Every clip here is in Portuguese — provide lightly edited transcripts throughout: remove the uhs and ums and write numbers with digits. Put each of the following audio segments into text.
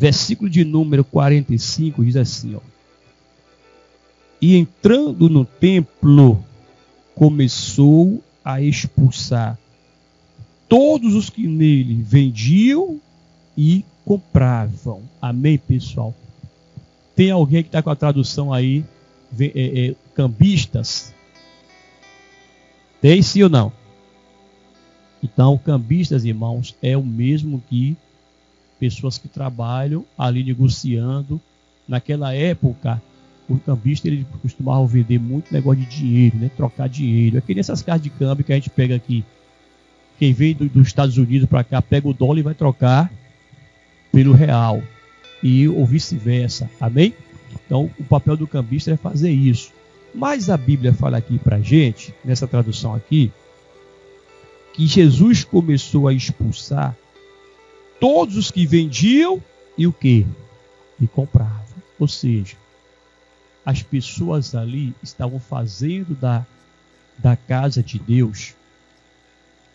Versículo de número 45 diz assim, ó. E entrando no templo, começou a expulsar todos os que nele vendiam e compravam. Amém, pessoal? Tem alguém que está com a tradução aí, cambistas? Tem sim ou não? Então, cambistas, irmãos, é o mesmo que pessoas que trabalham ali negociando. Naquela época, o cambista ele costumava vender muito negócio de dinheiro, né? Trocar dinheiro. É que nessas casas de câmbio que a gente pega aqui. Quem vem dos Estados Unidos para cá pega o dólar e vai trocar pelo real. Ou vice-versa. Amém? Então, o papel do cambista é fazer isso. Mas a Bíblia fala aqui para a gente, nessa tradução aqui, que Jesus começou a expulsar todos os que vendiam e o quê? E compravam. Ou seja, as pessoas ali estavam fazendo da casa de Deus,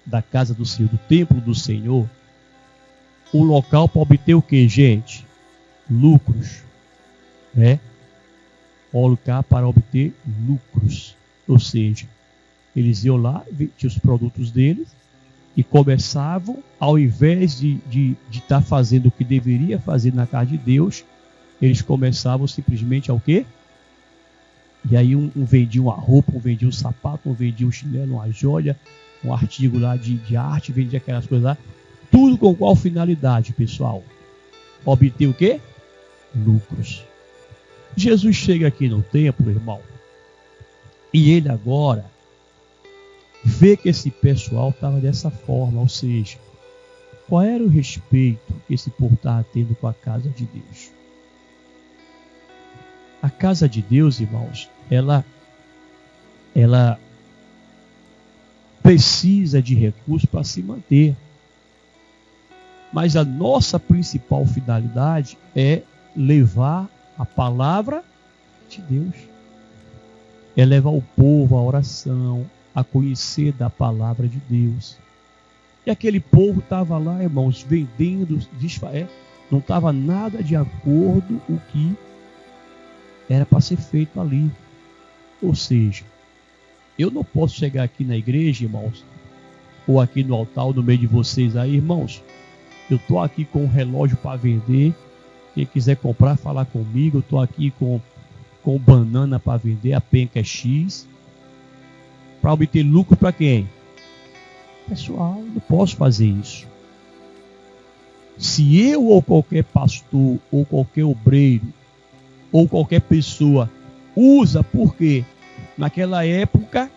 da casa do Senhor, do templo do Senhor, o local para obter o quê, gente? Lucros. Né? O lugar para obter lucros. Ou seja, eles iam lá, tinham os produtos deles e começavam, ao invés de estar fazendo o que deveria fazer na casa de Deus, eles começavam simplesmente ao quê? E aí um vendia uma roupa, um vendia um sapato, um vendia um chinelo, uma joia, um artigo lá de arte, vendia aquelas coisas lá. Tudo com qual finalidade, pessoal? Obter o quê? Lucros. Jesus chega aqui no templo, irmão, e ele agora vê que esse pessoal estava dessa forma, ou seja, qual era o respeito que esse povo estava tendo com a casa de Deus? A casa de Deus, irmãos, ela precisa de recursos para se manter. Mas a nossa principal finalidade é levar a palavra de Deus. É levar o povo à oração, a conhecer da palavra de Deus. E aquele povo estava lá, irmãos, vendendo, não estava nada de acordo com o que era para ser feito ali. Ou seja, eu não posso chegar aqui na igreja, irmãos, ou aqui no altar, ou no meio de vocês aí, irmãos, eu estou aqui com um relógio para vender, quem quiser comprar, falar comigo, eu estou aqui com banana para vender, a penca é X, para obter lucro para quem? Pessoal, eu não posso fazer isso. Se eu ou qualquer pastor, ou qualquer obreiro, ou qualquer pessoa usa, porque naquela época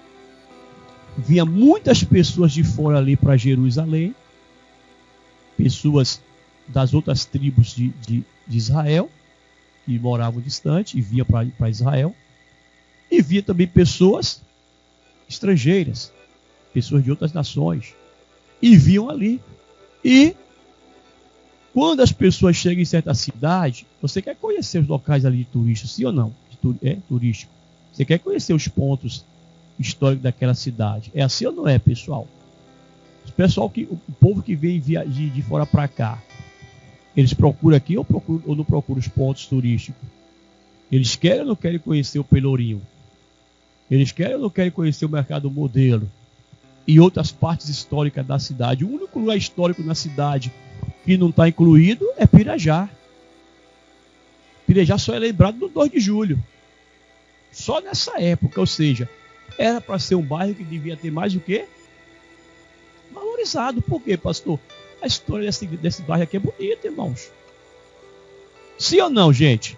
vinha muitas pessoas de fora ali para Jerusalém, pessoas das outras tribos de Israel, que moravam distante e vinham para Israel, e via também pessoas estrangeiras, pessoas de outras nações, e viam ali. E quando as pessoas chegam em certa cidade, você quer conhecer os locais ali de turismo, sim ou não? Turístico. Você quer conhecer os pontos históricos daquela cidade. É assim ou não é, pessoal? O povo que vem de fora para cá, eles procuram aqui ou não procuram os pontos turísticos? Eles querem ou não querem conhecer o Pelourinho? Eles querem ou não querem conhecer o Mercado Modelo? E outras partes históricas da cidade. O único lugar histórico na cidade que não está incluído é Pirajá. Pirajá só é lembrado no 2 de julho. Só nessa época, ou seja, era para ser um bairro que devia ter mais o quê? Valorizado. Por quê, pastor? A história desse bairro aqui é bonita, irmãos. Sim ou não, gente?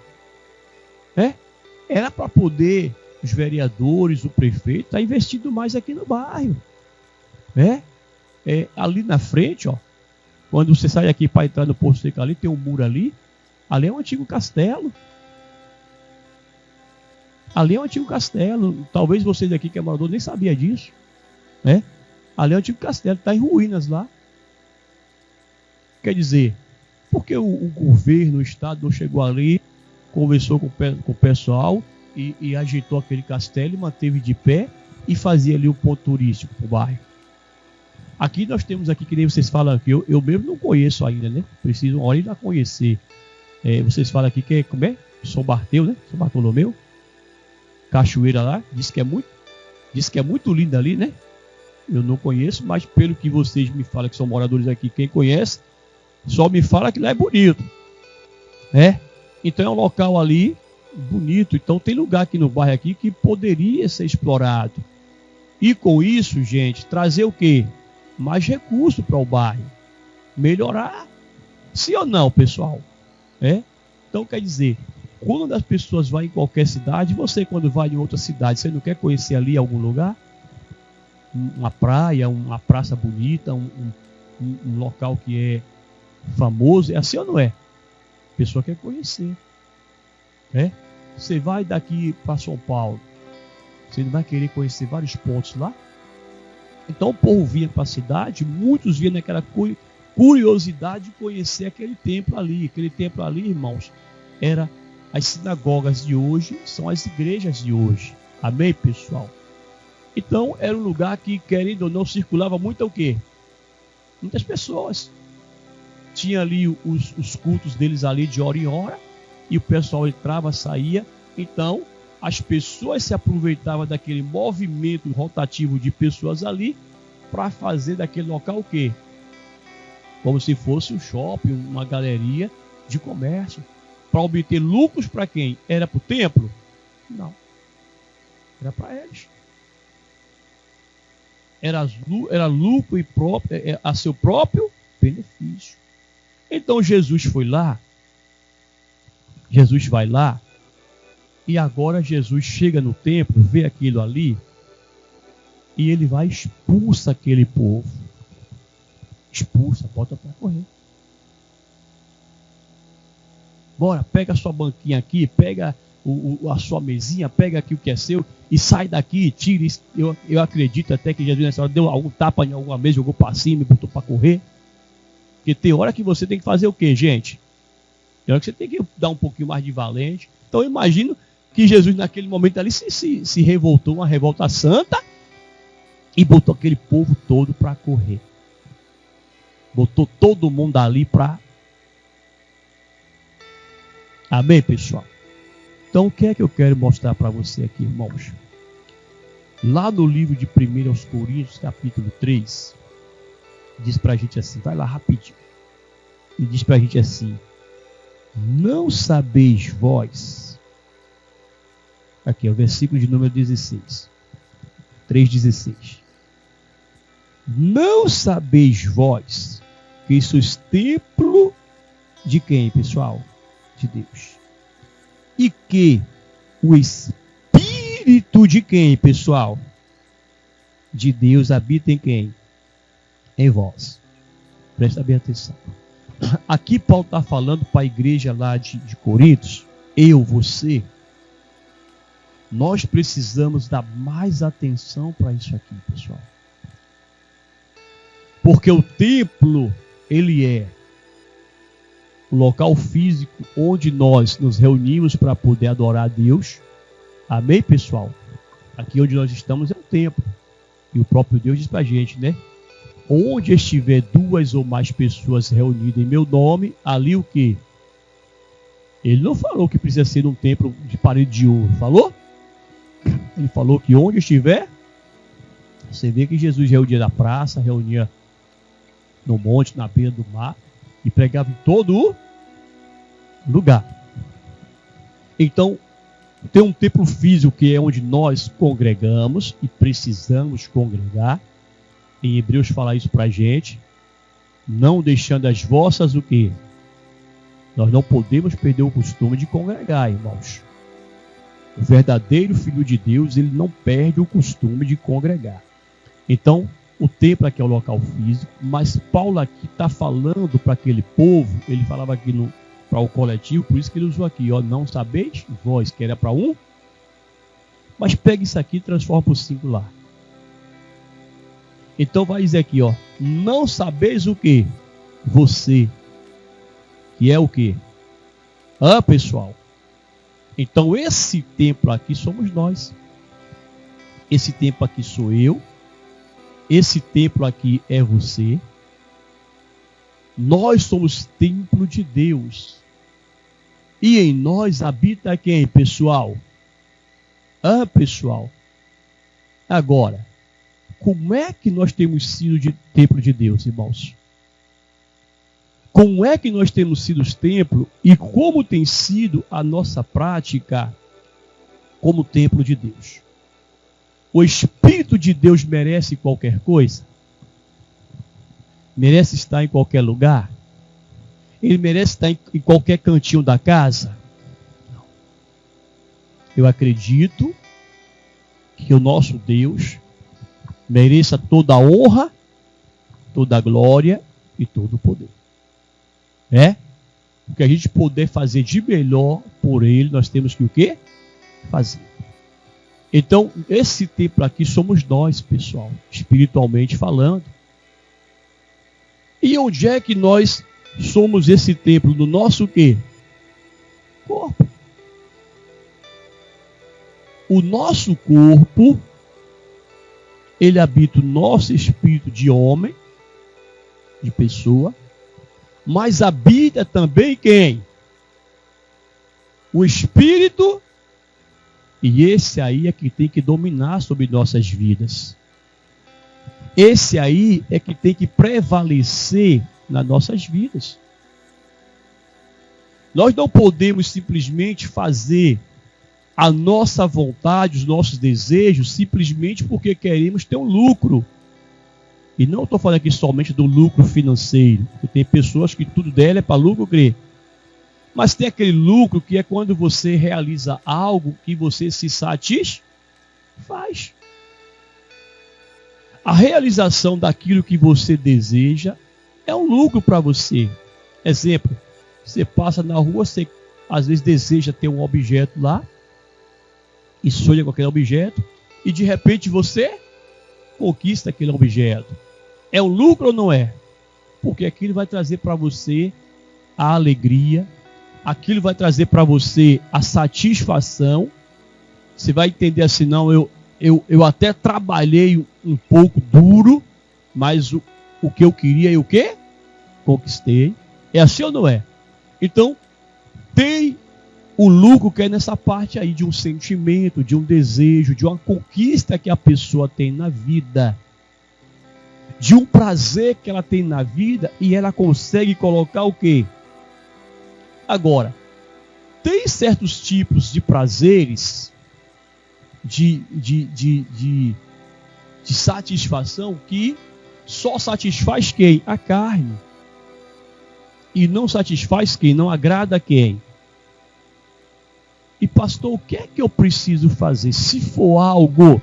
Era para poder os vereadores, o prefeito, estar investindo mais aqui no bairro. Ali na frente, ó, quando você sai aqui para entrar no Poço Seco ali, tem um muro ali. Ali é um antigo castelo. Ali é um antigo castelo. Talvez vocês aqui que é morador nem sabia disso. Ali é um antigo castelo, está em ruínas lá. Quer dizer, porque o governo, o Estado não chegou ali, conversou com o pessoal e ajeitou aquele castelo e manteve de pé e fazia ali um ponto turístico para o bairro. Aqui nós temos aqui, que nem vocês falam aqui, eu mesmo não conheço ainda, né? Preciso uma hora ir lá conhecer. Vocês falam aqui que como é? São Barteu, né? São Bartolomeu. Cachoeira lá. Diz que é muito linda ali, né? Eu não conheço, mas pelo que vocês me falam, que são moradores aqui, quem conhece, só me fala que lá é bonito. Então é um local ali bonito. Então tem lugar aqui no bairro aqui que poderia ser explorado. E com isso, gente, trazer o quê? Mais recurso para o bairro. Melhorar. Sim ou não, pessoal? Então quer dizer, quando as pessoas vão em qualquer cidade, você quando vai em outra cidade, você não quer conhecer ali algum lugar? Uma praia, uma praça bonita, um local que é famoso, é assim ou não é? A pessoa quer conhecer. Você vai daqui para São Paulo, você não vai querer conhecer vários pontos lá? Então o povo vinha para a cidade, muitos vinham naquela curiosidade de conhecer aquele templo ali. Aquele templo ali, irmãos, era as sinagogas de hoje, são as igrejas de hoje. Amém, pessoal? Então era um lugar que, querendo ou não, circulava muito o quê? Muitas pessoas. Tinha ali os cultos deles ali de hora em hora, e o pessoal entrava, saía. Então as pessoas se aproveitavam daquele movimento rotativo de pessoas ali para fazer daquele local o quê? Como se fosse um shopping, uma galeria de comércio. Para obter lucros para quem? Era para o templo? Não. Era para eles. Era lucro e a seu próprio benefício. Então Jesus foi lá. Jesus vai lá. E agora Jesus chega no templo, vê aquilo ali, e ele vai e expulsa aquele povo. Expulsa, bota para correr. Bora, pega a sua banquinha aqui, pega a sua mesinha, pega aqui o que é seu e sai daqui, tira isso. Eu acredito até que Jesus nessa hora deu algum tapa em alguma mesa, jogou para cima e botou para correr. Porque tem hora que você tem que fazer o quê, gente? Tem hora que você tem que dar um pouquinho mais de valente. Então eu imagino que Jesus naquele momento ali se revoltou, uma revolta santa, e botou aquele povo todo para correr. Botou todo mundo ali para... Amém, pessoal? Então o que é que eu quero mostrar para você aqui, irmãos? Lá no livro de 1 Coríntios, capítulo 3, diz para a gente assim, vai lá rapidinho. E diz para a gente assim: não sabeis vós... Aqui é o versículo de número 16. 3,16. Não sabeis vós que sois templo de quem, pessoal? De Deus. E que o Espírito de quem, pessoal? De Deus habita em quem? Em vós. Presta bem atenção. Aqui Paulo está falando para a igreja lá de Coríntios, eu, você, nós precisamos dar mais atenção para isso aqui, pessoal. Porque o templo, ele é o local físico onde nós nos reunimos para poder adorar a Deus. Amém, pessoal? Aqui onde nós estamos é o templo. E o próprio Deus diz para a gente, né? Onde estiver 2 ou mais pessoas reunidas em meu nome, ali o quê? Ele não falou que precisa ser um templo de parede de ouro. Falou? Ele falou que onde estiver, você vê que Jesus reunia na praça, reunia no monte, na beira do mar, e pregava em todo lugar. Então, tem um templo físico que é onde nós congregamos e precisamos congregar. Em Hebreus fala isso para a gente. Não deixando as vossas o quê? Nós não podemos perder o costume de congregar, irmãos. O verdadeiro filho de Deus, ele não perde o costume de congregar. Então, o templo aqui é o local físico, mas Paulo aqui está falando para aquele povo, ele falava aqui para o coletivo, por isso que ele usou aqui, ó, não sabeis vós, que era para um, mas pega isso aqui e transforma para o singular. Então vai dizer aqui, ó, não sabeis o que? Você, que é o que? Pessoal, então esse templo aqui somos nós, esse templo aqui sou eu, esse templo aqui é você, nós somos templo de Deus. E em nós habita quem, pessoal? Pessoal. Agora, como é que nós temos sido de templo de Deus, irmãos? Como é que nós temos sido os templos e como tem sido a nossa prática como templo de Deus? O Espírito de Deus merece qualquer coisa? Merece estar em qualquer lugar? Ele merece estar em qualquer cantinho da casa? Não. Eu acredito que o nosso Deus mereça toda a honra, toda a glória e todo o poder. O que a gente puder fazer de melhor por Ele, nós temos que o quê? Fazer. Então, esse templo aqui somos nós, pessoal, espiritualmente falando. E onde é que nós somos esse templo? No nosso quê? Corpo. O nosso corpo, ele habita o nosso espírito de homem, de pessoa, mas habita também quem? O espírito, e esse aí é que tem que dominar sobre nossas vidas. Esse aí é que tem que prevalecer nas nossas vidas. Nós não podemos simplesmente fazer a nossa vontade, os nossos desejos, simplesmente porque queremos ter um lucro. E não estou falando aqui somente do lucro financeiro, porque tem pessoas que tudo dela é para lucro, crer. Mas tem aquele lucro que é quando você realiza algo que você se satisfaz. A realização daquilo que você deseja é um lucro para você. Exemplo, você passa na rua, você às vezes deseja ter um objeto lá, e sonha com aquele objeto, e de repente você conquista aquele objeto. É um lucro ou não é? Porque aquilo vai trazer para você a alegria, aquilo vai trazer para você a satisfação. Você vai entender assim, não, eu até trabalhei um pouco duro, mas o que eu queria e o que? Conquistei. É assim ou não é? Então, tem o lucro que é nessa parte aí de um sentimento, de um desejo, de uma conquista que a pessoa tem na vida, de um prazer que ela tem na vida, e ela consegue colocar o quê? Agora, tem certos tipos de prazeres, de satisfação, que só satisfaz quem? A carne. E não satisfaz quem? Não agrada quem? E pastor, o que é que eu preciso fazer? Se for algo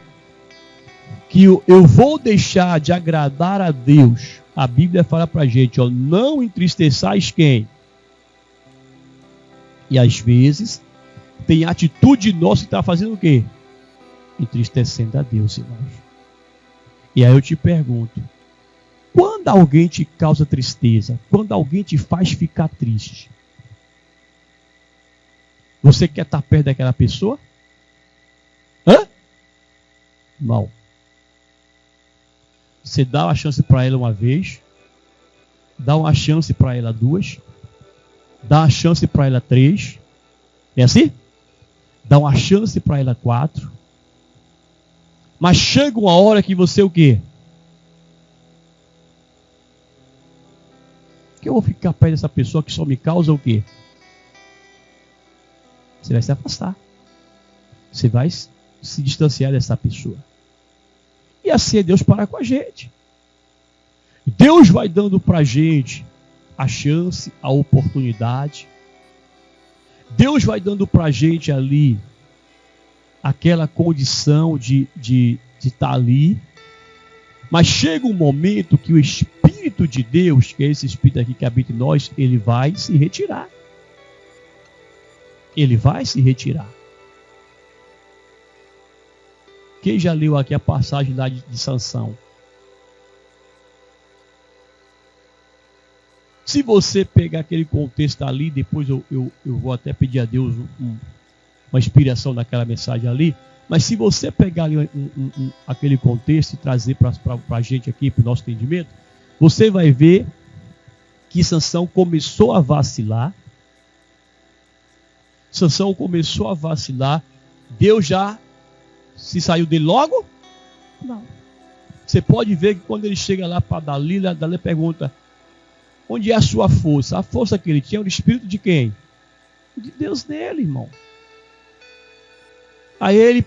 que eu vou deixar de agradar a Deus, a Bíblia fala para a gente, não entristeçais quem? E às vezes tem atitude nossa que está fazendo o quê? Entristecendo a Deus, irmãos. E aí eu te pergunto, quando alguém te causa tristeza, quando alguém te faz ficar triste, você quer estar perto daquela pessoa? Não. Você dá uma chance para ela uma vez, dá uma chance para ela duas, dá uma chance para ela três, é assim? Dá uma chance para ela quatro, mas chega uma hora que você o quê? Que eu vou ficar perto dessa pessoa que só me causa o quê? Você vai se afastar. Você vai se distanciar dessa pessoa. E assim é Deus para com a gente. Deus vai dando para a gente a chance, a oportunidade. Deus vai dando para a gente ali aquela condição de estar ali. Mas chega um momento que o Espírito de Deus, que é esse Espírito aqui que habita em nós, ele vai se retirar. Ele vai se retirar. Quem já leu aqui a passagem lá de Sansão? Se você pegar aquele contexto ali, depois eu vou até pedir a Deus uma inspiração naquela mensagem ali, mas se você pegar ali aquele contexto e trazer para a gente aqui, para o nosso entendimento, você vai ver que Sansão começou a vacilar. Sansão começou a vacilar, Deus já se saiu dele logo? Não. Você pode ver que quando ele chega lá para Dalila, Dalila pergunta: onde é a sua força? A força que ele tinha era o espírito de quem? De Deus nele, irmão. Aí ele,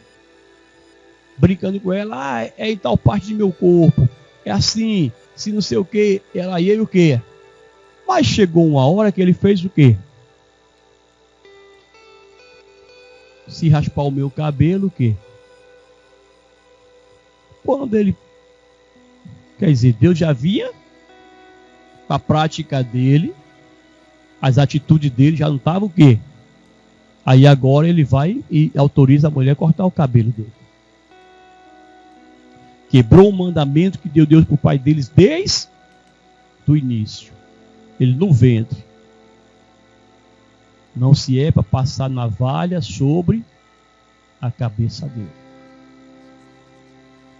brincando com ela: é em tal parte de meu corpo, é assim, se não sei o que, ela e ele o que? Mas chegou uma hora que ele fez o que? Se raspar o meu cabelo, o que? Quando ele, quer dizer, Deus já via a prática dele, as atitudes dele já não estavam o quê? Aí agora ele vai e autoriza a mulher a cortar o cabelo dele. Quebrou o mandamento que deu Deus para o pai deles desde o início. Ele no ventre. Não se é para passar navalha sobre a cabeça dele.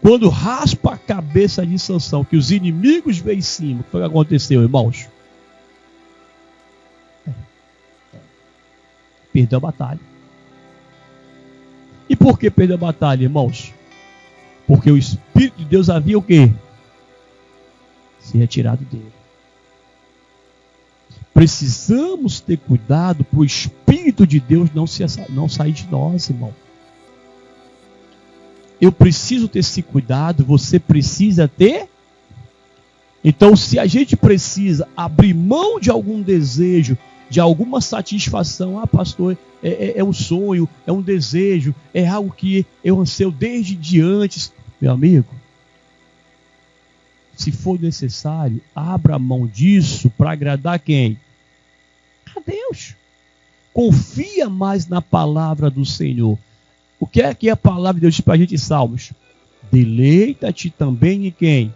Quando raspa a cabeça de Sansão, que os inimigos veem em cima, o que foi que aconteceu, irmãos? Perdeu a batalha. E por que perdeu a batalha, irmãos? Porque o Espírito de Deus havia o quê? Se retirado dele. Precisamos ter cuidado para o Espírito de Deus não sair de nós, irmão. Eu preciso ter esse cuidado, você precisa ter. Então, se a gente precisa abrir mão de algum desejo, de alguma satisfação, pastor, é um sonho, é um desejo, é algo que eu anseio desde antes, meu amigo, se for necessário, abra mão disso para agradar quem? A Deus. Confia mais na palavra do Senhor. O que é que a palavra de Deus diz para a gente em Salmos? Deleita-te também em quem?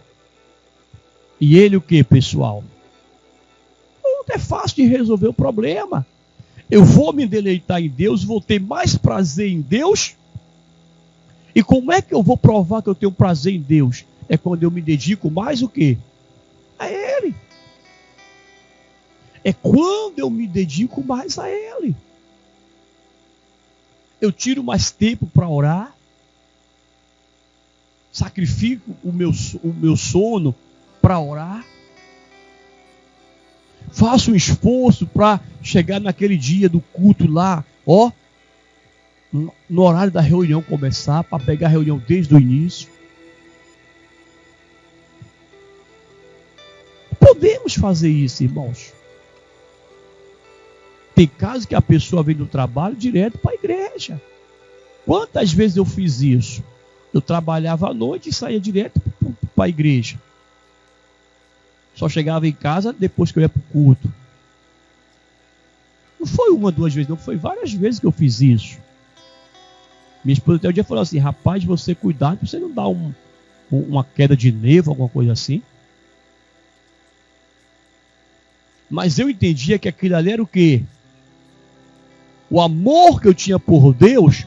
E ele o que, pessoal? Não é fácil de resolver o problema. Eu vou me deleitar em Deus, vou ter mais prazer em Deus. E como é que eu vou provar que eu tenho prazer em Deus? É quando eu me dedico mais o quê? A Ele. É quando eu me dedico mais a Ele. Eu tiro mais tempo para orar. Sacrifico o meu sono para orar. Faço um esforço para chegar naquele dia do culto lá, no horário da reunião começar, para pegar a reunião desde o início. Podemos fazer isso, irmãos. Tem casos que a pessoa vem do trabalho direto para a igreja. Quantas vezes eu fiz isso? Eu trabalhava à noite e saía direto para a igreja. Só chegava em casa depois que eu ia para o culto. Não foi uma, duas vezes, não. Foi várias vezes que eu fiz isso. Minha esposa até um dia falou assim: rapaz, você cuidado para você não dar uma queda de nervo, alguma coisa assim. Mas eu entendia que aquilo ali era o quê? O amor que eu tinha por Deus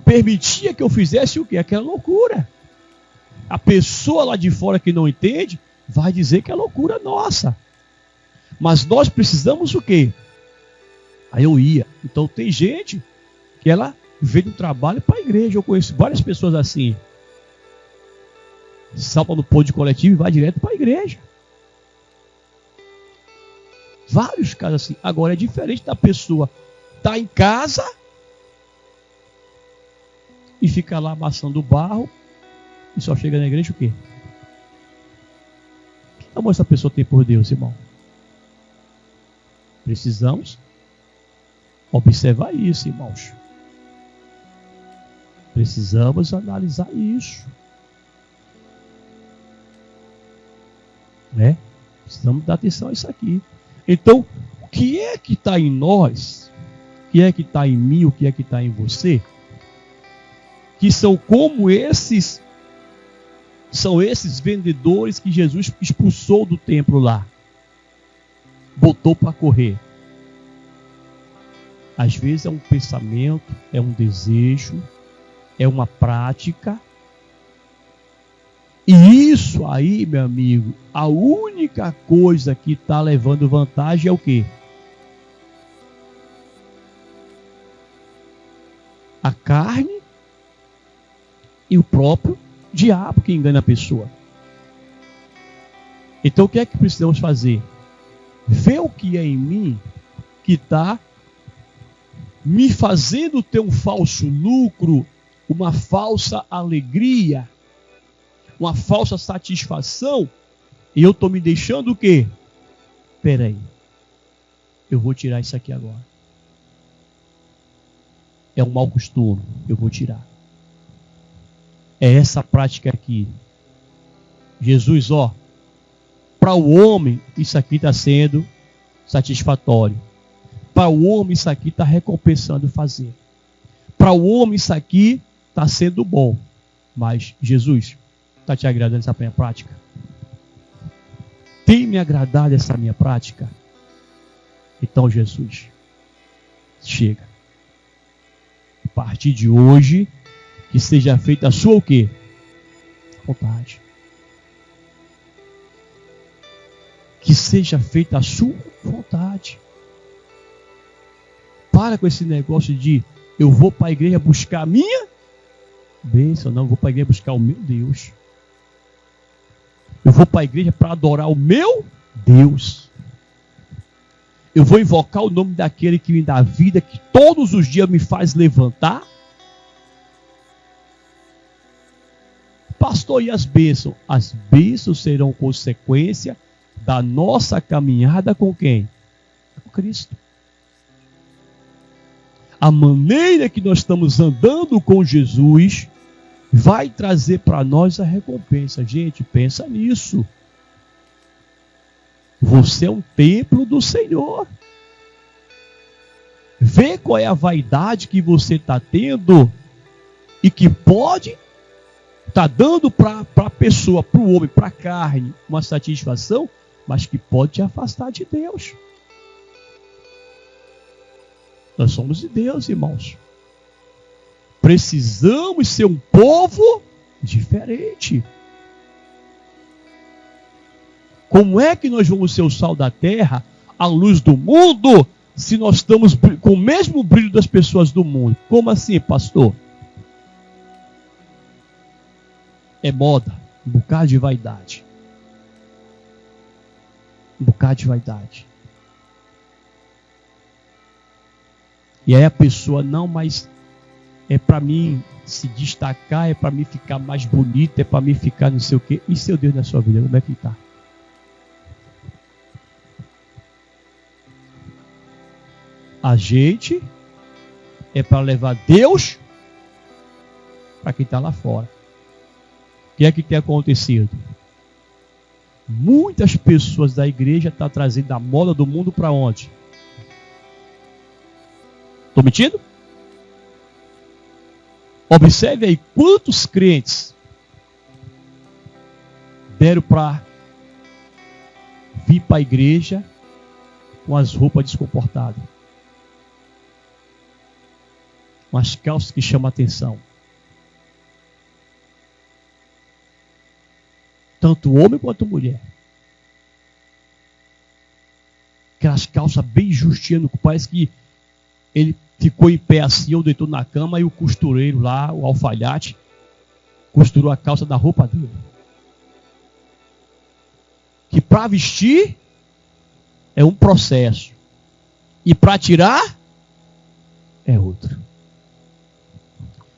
permitia que eu fizesse o quê? Aquela loucura. A pessoa lá de fora que não entende vai dizer que é loucura nossa. Mas nós precisamos o quê? Aí eu ia. Então tem gente que ela vem do trabalho para a igreja. Eu conheço várias pessoas assim. Salta no ponto de coletivo e vai direto para a igreja. Vários casos assim. Agora é diferente da pessoa estar em casa e ficar lá amassando barro e só chega na igreja o quê? Que amor essa pessoa tem por Deus, irmão? Precisamos observar isso, irmãos. Precisamos analisar isso. Né? Precisamos dar atenção a isso aqui. Então, o que é que está em nós? O que é que está em mim? O que é que está em você? Que são como esses, são esses vendedores que Jesus expulsou do templo lá. Botou para correr. Às vezes é um pensamento, é um desejo, é uma prática. E isso aí, meu amigo, a única coisa que está levando vantagem é o quê? A carne e o próprio diabo que engana a pessoa. Então o que é que precisamos fazer? Ver o que é em mim que está me fazendo ter um falso lucro, uma falsa alegria, uma falsa satisfação, e eu estou me deixando o quê? Espera aí, eu vou tirar isso aqui agora. É um mau costume, eu vou tirar. É essa prática aqui. Jesus, para o homem isso aqui está sendo satisfatório. Para o homem isso aqui está recompensando fazer. Para o homem isso aqui está sendo bom. Mas Jesus, está te agradando essa minha prática? Tem me agradado essa minha prática? Então Jesus, chega. A partir de hoje, que seja feita a sua o quê? Vontade. Que seja feita a sua vontade. Para com esse negócio de eu vou para a igreja buscar a minha bênção. Não, eu vou para a igreja buscar o meu Deus. Eu vou para a igreja para adorar o meu Deus. Eu vou invocar o nome daquele que me dá vida, que todos os dias me faz levantar. Pastor, e as bênçãos? As bênçãos serão consequência da nossa caminhada com quem? Com Cristo. A maneira que nós estamos andando com Jesus vai trazer para nós a recompensa. Gente, pensa nisso. Você é um templo do Senhor. Vê qual é a vaidade que você está tendo e que pode estar dando para a pessoa, para o homem, para a carne, uma satisfação, mas que pode te afastar de Deus. Nós somos de Deus, irmãos. Precisamos ser um povo diferente. Como é que nós vamos ser o sal da terra, a luz do mundo, se nós estamos com o mesmo brilho das pessoas do mundo? Como assim, pastor? É moda, um bocado de vaidade. Um bocado de vaidade. E aí a pessoa, não, mas é para mim se destacar, é para mim ficar mais bonito, é para mim ficar não sei o quê. E seu Deus na sua vida, como é que está? A gente é para levar Deus para quem está lá fora. O que é que tem acontecido? Muitas pessoas da igreja estão trazendo a moda do mundo para onde? Estou mentindo? Observe aí quantos crentes deram para vir para a igreja com as roupas descomportadas. Com as calças que chamam a atenção. Tanto homem quanto mulher. Aquelas calças bem justiando, que parece que ele ficou em pé assim, ou deitou na cama, e o costureiro lá, o alfaiate, costurou a calça da roupa dele. Que para vestir é um processo. E para tirar é outro.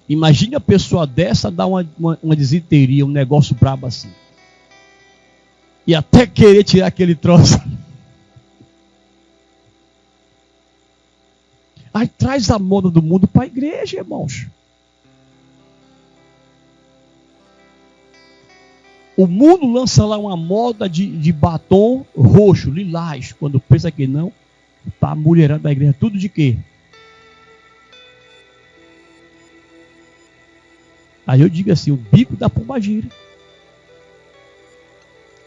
Imagine a pessoa dessa dar uma desinteria, um negócio brabo assim. E até querer tirar aquele troço. Aí traz a moda do mundo para a igreja, irmãos. O mundo lança lá uma moda de batom roxo, lilás. Quando pensa que não, tá a mulherada da igreja. Tudo de quê? Aí eu digo assim, o bico da pombagira.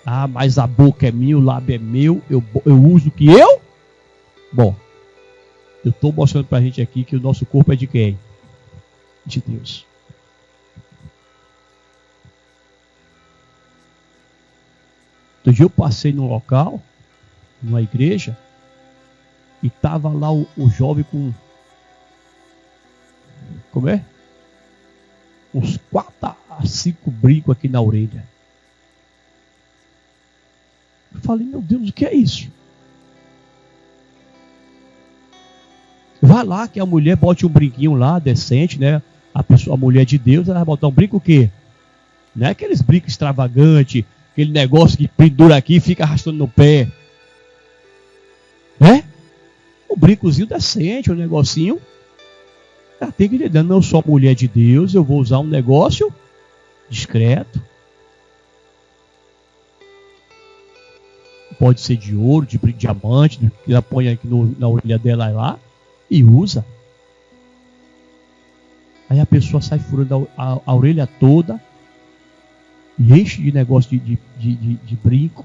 Ah, mas a boca é minha, o lábio é meu, eu uso o que eu? Bom, eu estou mostrando para a gente aqui que o nosso corpo é de quem? De Deus. Outro dia eu passei num local, numa igreja, e estava lá o jovem com como é? Uns 4 a 5 brincos aqui na orelha. Eu falei, meu Deus, o que é isso? Vai lá que a mulher bote um brinquinho lá, decente, né? A mulher de Deus, ela vai botar um brinco o quê? Não é aqueles brincos extravagantes, aquele negócio que pendura aqui e fica arrastando no pé. Né? Um brincozinho decente, um negocinho. Ela tem que entender, não sou mulher de Deus, eu vou usar um negócio discreto. Pode ser de ouro, de diamante, que ela põe aqui na orelha dela lá e usa. Aí a pessoa sai furando a orelha toda e enche de negócio de brinco.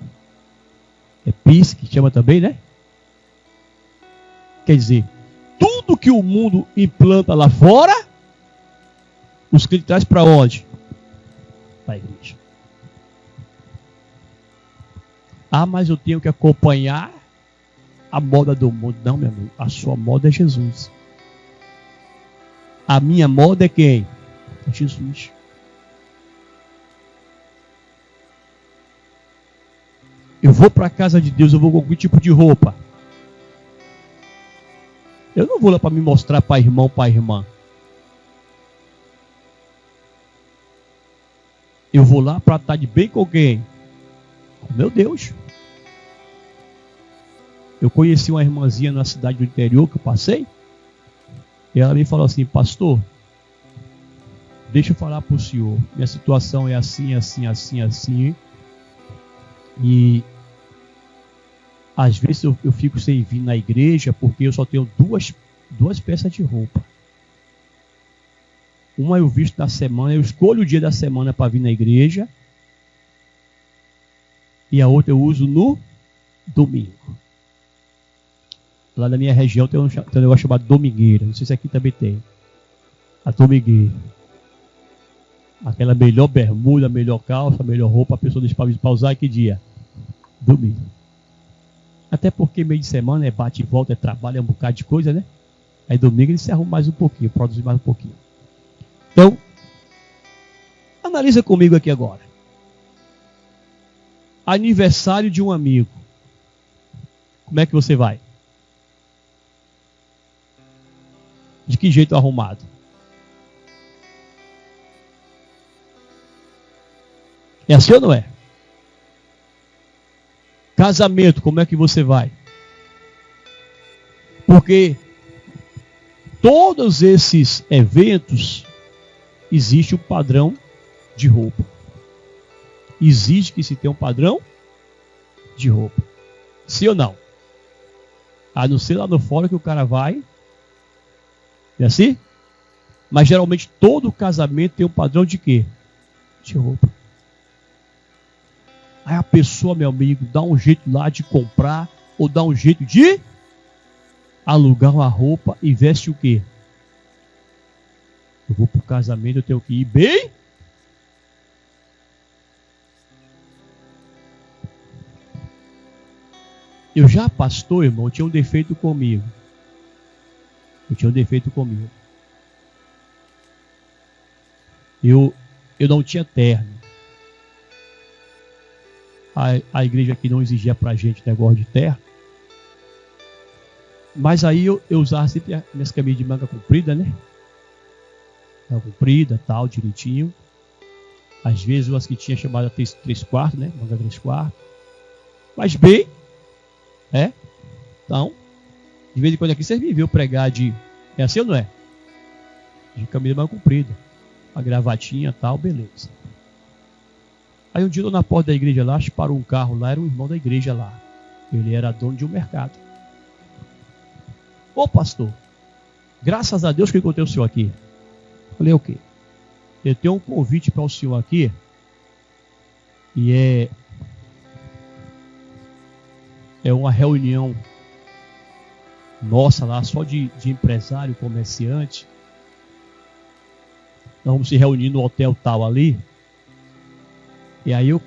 É piercing que chama também, né? Quer dizer, tudo que o mundo implanta lá fora, os crentes traz para onde? Para a igreja. Ah, mas eu tenho que acompanhar a moda do mundo. Não, meu amigo, a sua moda é Jesus. A minha moda é quem? É Jesus. Eu vou para a casa de Deus, eu vou com algum tipo de roupa. Eu não vou lá para me mostrar para irmão, para irmã. Eu vou lá para estar de bem com quem? Com meu Deus. Eu conheci uma irmãzinha na cidade do interior que eu passei. E ela me falou assim, pastor, deixa eu falar para o senhor. Minha situação é assim, assim, assim, assim. E às vezes eu fico sem vir na igreja porque eu só tenho duas peças de roupa. Uma eu visto na semana, eu escolho o dia da semana para vir na igreja. E a outra eu uso no domingo. Lá na minha região tem um negócio chamado domingueira. Não sei se aqui também tem. A domingueira. Aquela melhor bermuda, melhor calça, melhor roupa, a pessoa deixa para usar que dia? Domingo. Até porque meio de semana é bate e volta, é trabalho, é um bocado de coisa, né? Aí domingo ele se arruma mais um pouquinho, produz mais um pouquinho. Então, analisa comigo aqui agora. Aniversário de um amigo. Como é que você vai? De que jeito arrumado? É assim ou não é? Casamento, como é que você vai? Porque todos esses eventos existe um padrão de roupa. Exige que se tenha um padrão de roupa. Sim ou não? A não ser lá no fora que o cara vai. É assim? Mas geralmente todo casamento tem um padrão de quê? De roupa. Aí a pessoa, meu amigo, dá um jeito lá de comprar ou dá um jeito de alugar uma roupa e veste o quê? Eu vou para o casamento, eu tenho que ir bem. Eu já, pastor, irmão, tinha um defeito comigo. Eu não tinha terno. A igreja aqui não exigia pra gente negócio de terno. Mas aí eu usava sempre as minhas camisas de manga comprida, né? Manga comprida, tal, direitinho. Às vezes umas que tinha chamada 3/4, né? Manga 3/4. Mas bem, né? Então, de vez em quando aqui vocês me viram pregar de... É assim ou não é? De camisa manga comprida. Uma gravatinha, tal, beleza. Aí um dia eu tô na porta da igreja lá, parou um carro lá, era um irmão da igreja lá. Ele era dono de um mercado. Ô pastor, graças a Deus que eu encontrei o senhor aqui. Falei, o quê? Eu tenho um convite para o senhor aqui. E é uma reunião nossa lá, só de empresário, comerciante. Nós vamos se reunir no hotel tal ali. E aí eu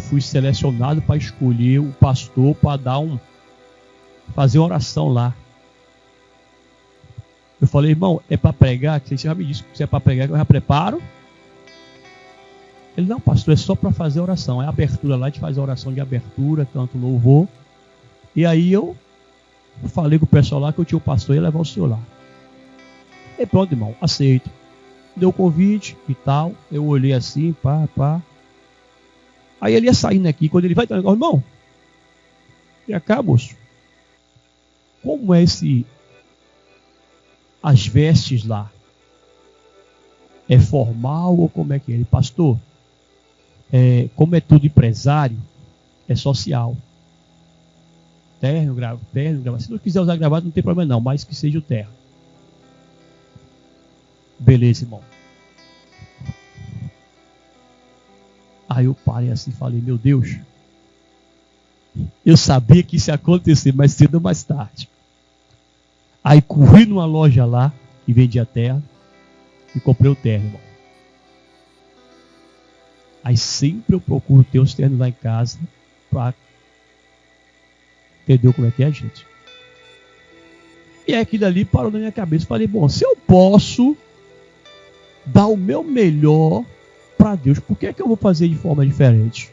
fui selecionado para escolher o pastor para fazer uma oração lá. falei, irmão, é para pregar? Você já me disse que é para pregar, que eu já preparo. Ele, não, pastor, é só para fazer oração. É a abertura lá, a gente faz a oração de abertura, canto louvor. E aí eu falei com o pessoal lá que eu tinha o pastor e ia levar o senhor lá. E pronto, irmão, aceito. Deu o convite e tal. Eu olhei assim, pá. Aí ele ia saindo aqui. Quando ele vai, irmão, e cá, moço, como é as vestes lá? É formal ou como é que é? Ele, pastor, como é tudo empresário, é social. Terno, gravata. Se não quiser usar gravata, não tem problema não, mas que seja o terno. Beleza, irmão. Aí eu parei assim e falei, meu Deus, eu sabia que isso ia acontecer mais cedo ou mais tarde. Aí corri numa loja lá, que vendia terno, e comprei o terno, irmão. Aí sempre eu procuro ter os ternos lá em casa, pra... Entendeu como é que é, gente? E aquilo ali parou na minha cabeça. Falei, bom, se eu posso dar o meu melhor para Deus, por que é que eu vou fazer de forma diferente?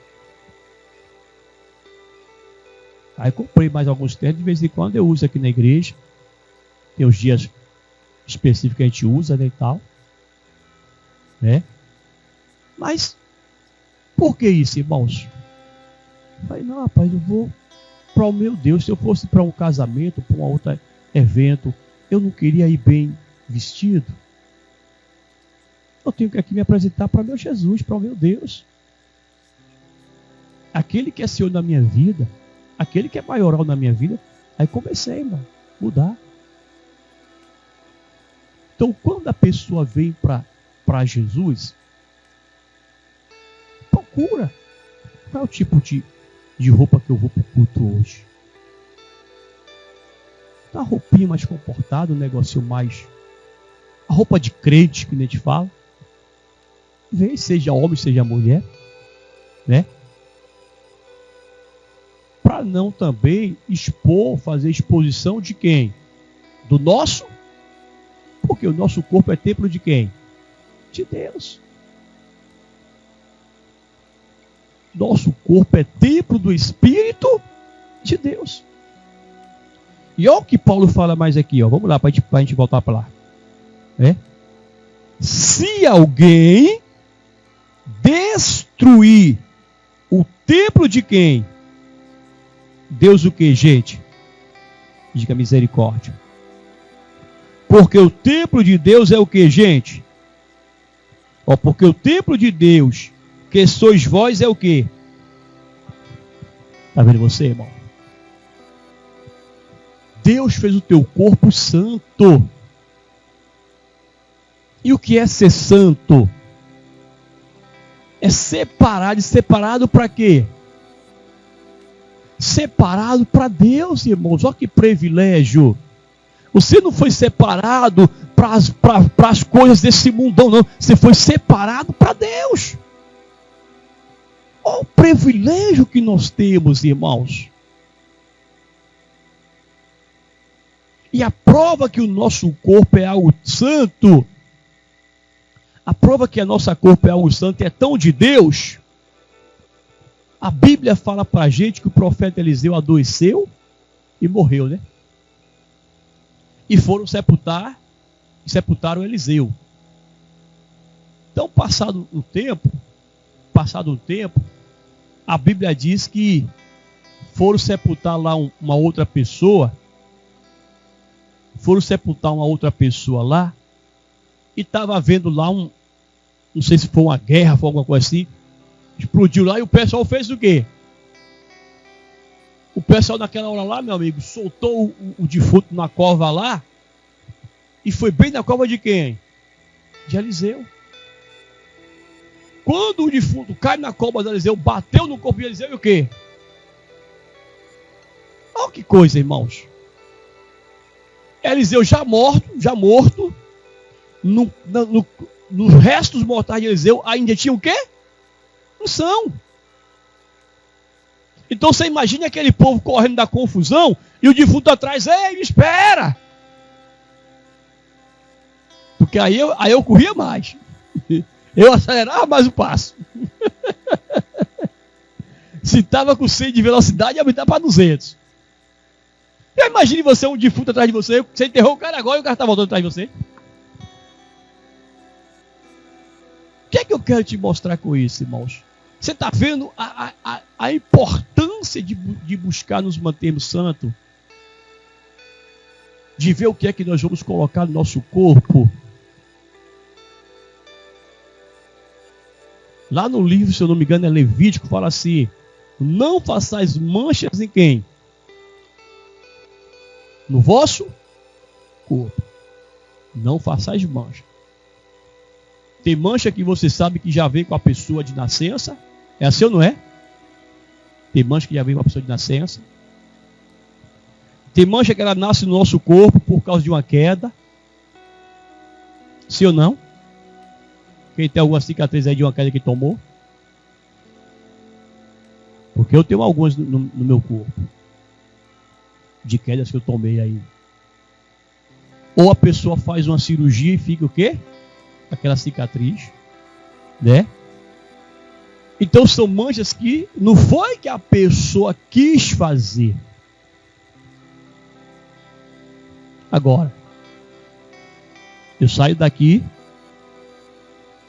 Aí comprei mais alguns ternos, de vez em quando eu uso aqui na igreja. Tem os dias específicos que a gente usa, né, e tal. Né? Mas, por que isso, irmãos? Eu falei, não, rapaz, eu vou para o meu Deus. Se eu fosse para um casamento, para um outro evento, eu não queria ir bem vestido. Eu tenho que aqui me apresentar para meu Jesus, para o meu Deus. Aquele que é Senhor na minha vida, aquele que é maioral na minha vida. Aí comecei, irmão, a mudar. Então, quando a pessoa vem para Jesus, procura. Qual é o tipo de roupa que eu vou para o culto hoje? Uma roupinha mais comportada, um negócio mais... A roupa de crente, que a gente fala. Vem, seja homem, seja mulher. Né? Para não também fazer exposição de quem? Do nosso? Porque o nosso corpo é templo de quem? De Deus. Nosso corpo é templo do Espírito de Deus. E olha o que Paulo fala mais aqui, ó. Vamos lá, para a gente voltar para lá. Se alguém destruir o templo de quem? Deus o que, gente? Diga misericórdia. Porque o templo de Deus é o que, gente? Porque o templo de Deus, que sois vós, é o que? Está vendo você, irmão? Deus fez o teu corpo santo. E o que é ser santo? É separado. E separado para quê? Separado para Deus, irmãos. Olha que privilégio. Você não foi separado para as coisas desse mundão, não. Você foi separado para Deus. Olha o privilégio que nós temos, irmãos. E a prova que o nosso corpo é algo santo, a prova que a nossa corpo é algo santo é tão de Deus. A Bíblia fala para a gente que o profeta Eliseu adoeceu e morreu, né? E foram sepultaram Eliseu. Então, passado um tempo, a Bíblia diz que foram sepultar lá uma outra pessoa. Foram sepultar uma outra pessoa lá. E estava havendo lá não sei se foi uma guerra, foi alguma coisa assim. Explodiu lá e o pessoal fez o quê? O pessoal naquela hora lá, meu amigo, soltou o defunto na cova lá. E foi bem na cova de quem? De Eliseu. Quando o defunto cai na cova de Eliseu, bateu no corpo de Eliseu e o quê? Olha que coisa, irmãos. Eliseu já morto, nos restos mortais de Eliseu ainda tinha o quê? Unção. Então você imagina aquele povo correndo da confusão e o defunto atrás, ei, me espera. Porque aí eu corria mais. Eu acelerava mais o passo. Se estava com 100 de velocidade, ia aumentar para 200. E imagine você, um defunto atrás de você, você enterrou o cara agora e o cara está voltando atrás de você. O que é que eu quero te mostrar com isso, irmãos? Você está vendo a importância de buscar nos mantermos santos? De ver o que é que nós vamos colocar no nosso corpo? Lá no livro, se eu não me engano, é Levítico, fala assim: não façais manchas em quem? No vosso corpo. Não façais mancha. Tem mancha que você sabe que já vem com a pessoa de nascença. É assim ou não é? Tem mancha que já vem com a pessoa de nascença. Tem mancha que ela nasce no nosso corpo por causa de uma queda. Sim ou não? Quem tem alguma cicatriz aí de uma queda que tomou? Porque eu tenho algumas no meu corpo. De quedas que eu tomei aí. Ou a pessoa faz uma cirurgia e fica o quê? Aquela cicatriz. Né? Então são manchas que não foi que a pessoa quis fazer. Agora, eu saio daqui.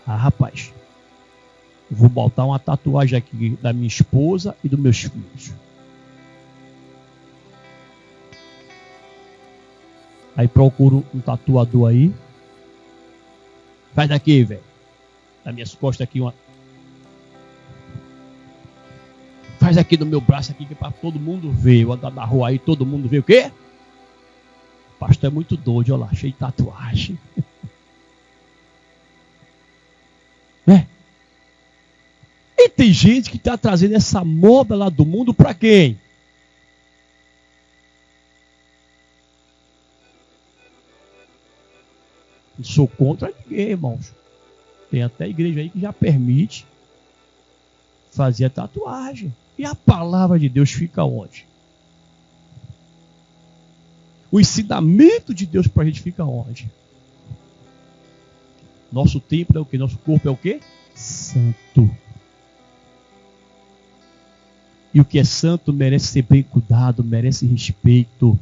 Ah, rapaz, eu vou botar uma tatuagem aqui da minha esposa e dos meus filhos. Aí procuro um tatuador aí. Faz daqui, velho. Das minhas costas aqui uma. Faz aqui no meu braço aqui, que é para todo mundo ver. Eu andar na rua aí, todo mundo vê o quê? O pastor é muito doido, olha lá, cheio de tatuagem. Né? E tem gente que está trazendo essa moda lá do mundo para quem? Não sou contra ninguém, irmãos. Tem até igreja aí que já permite fazer a tatuagem. E a palavra de Deus fica onde? O ensinamento de Deus para a gente fica onde? Nosso templo é o quê? Nosso corpo é o quê? Santo. E o que é santo merece ser bem cuidado, merece respeito.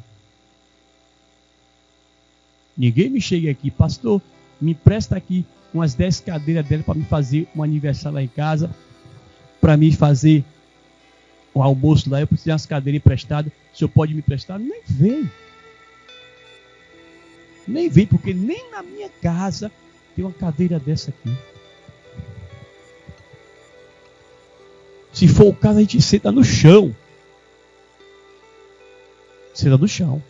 Ninguém me chega aqui, pastor, me empresta aqui umas 10 cadeiras dela para me fazer um aniversário lá em casa, para me fazer o almoço lá, eu preciso de umas cadeiras emprestadas, o senhor pode me emprestar? Nem vem. Nem vem, porque nem na minha casa tem uma cadeira dessa aqui. Se for o caso, a gente senta no chão. Senta no chão.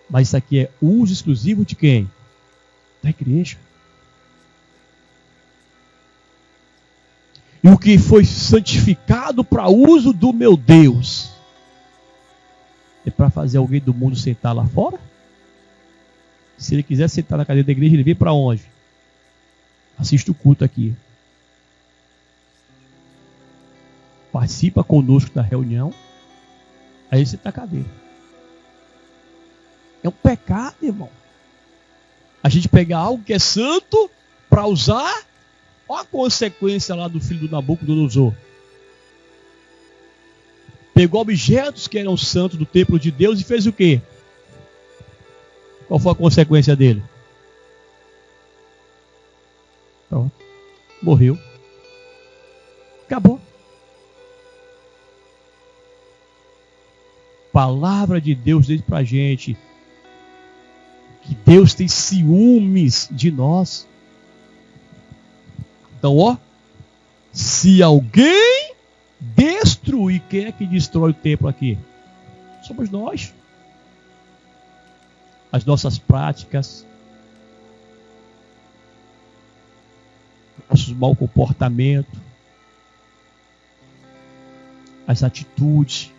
Mas isso aqui é uso exclusivo de quem? Da igreja. E o que foi santificado para uso do meu Deus é para fazer alguém do mundo sentar lá fora? Se ele quiser sentar na cadeira da igreja, ele vem para onde? Assiste o culto aqui. Participa conosco da reunião. Aí você está na cadeira. É um pecado, irmão. A gente pegar algo que é santo para usar. Olha a consequência lá do filho do Nabucodonosor. Pegou objetos que eram santos do templo de Deus e fez o quê? Qual foi a consequência dele? Pronto. Morreu. Acabou. Palavra de Deus diz pra gente que Deus tem ciúmes de nós. Então, ó, se alguém destruir, quem é que destrói o templo aqui? Somos nós. As nossas práticas, nossos mau comportamento, as atitudes,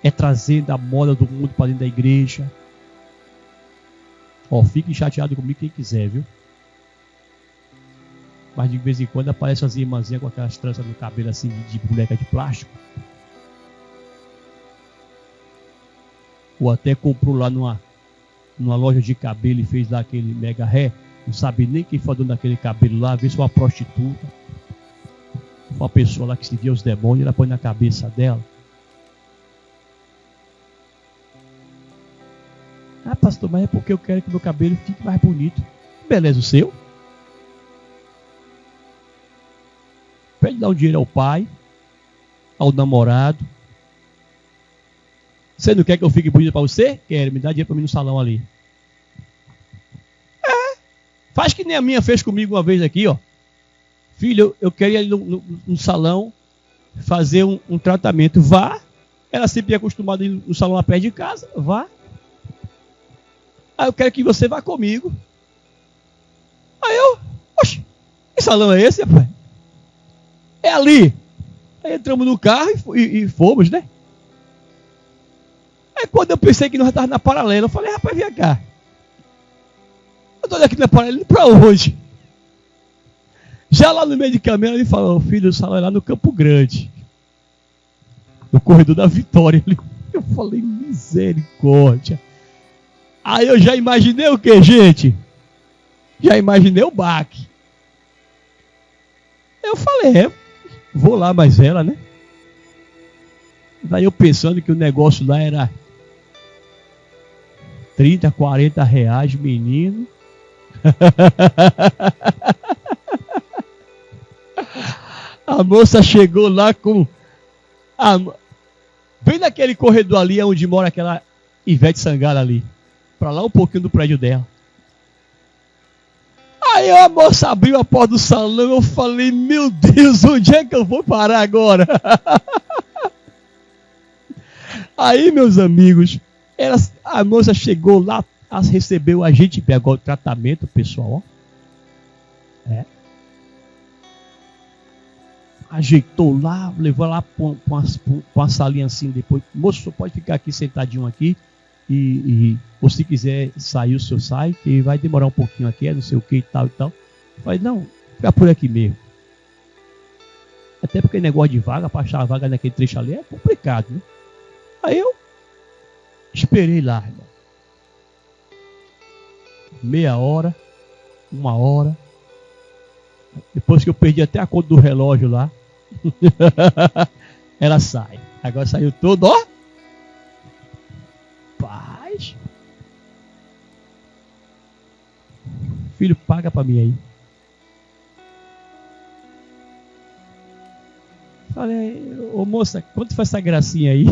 é trazendo a moda do mundo para dentro da igreja. Ó, fique chateado comigo quem quiser, viu? Mas de vez em quando aparecem as irmãzinhas com aquelas tranças no cabelo assim de boneca de plástico. Ou até comprou lá numa loja de cabelo e fez lá aquele mega ré, não sabe nem quem foi dono daquele cabelo lá, vê se foi uma prostituta, uma pessoa lá que se via os demônios, ela põe na cabeça dela. Ah, pastor, mas é porque eu quero que meu cabelo fique mais bonito. Beleza, o seu. Pede dar um dinheiro ao pai, ao namorado. Você não quer que eu fique bonito para você? Quero, me dá dinheiro para mim no salão ali. Faz que nem a minha fez comigo uma vez aqui, ó. Filho, eu queria ir no salão fazer um tratamento. Vá. Ela sempre é acostumada a ir no salão lá perto de casa. Vá. Aí eu quero que você vá comigo. Aí eu, oxe, que salão é esse, rapaz? É ali. Aí entramos no carro e fomos, né? Aí quando eu pensei que nós estávamos na paralela, eu falei, rapaz, vem cá. Eu estou aqui na paralela, para onde? Já lá no meio de caminho, ele falou, filho, o salão é lá no Campo Grande. No corredor da Vitória. Eu falei, misericórdia. Aí eu já imaginei o que, gente? Já imaginei o baque. Eu falei, vou lá, mas ela, né? Daí eu pensando que o negócio lá era 30, 40 reais, menino. A moça chegou lá com... bem naquele corredor ali, onde mora aquela Ivete Sangalo ali. Para lá um pouquinho do prédio dela. Aí a moça abriu a porta do salão, eu falei, meu Deus, onde é que eu vou parar agora? Aí, meus amigos, a moça chegou lá, recebeu a gente, pegou o tratamento, pessoal, ó. Ajeitou lá, levou lá para uma salinha assim depois. Moço, só pode ficar aqui sentadinho aqui. Ou se quiser sair, o senhor sai, que vai demorar um pouquinho aqui, não sei o que e tal e tal. Eu falei, não, fica por aqui mesmo. Até porque negócio de vaga, para achar a vaga naquele trecho ali é complicado, né? Aí eu esperei lá, irmão. Meia hora, 1 hora. Depois que eu perdi até a conta do relógio lá, ela sai. Agora saiu todo, ó. Paz. Filho, paga pra mim aí. Falei, ô moça, quanto faz essa gracinha aí?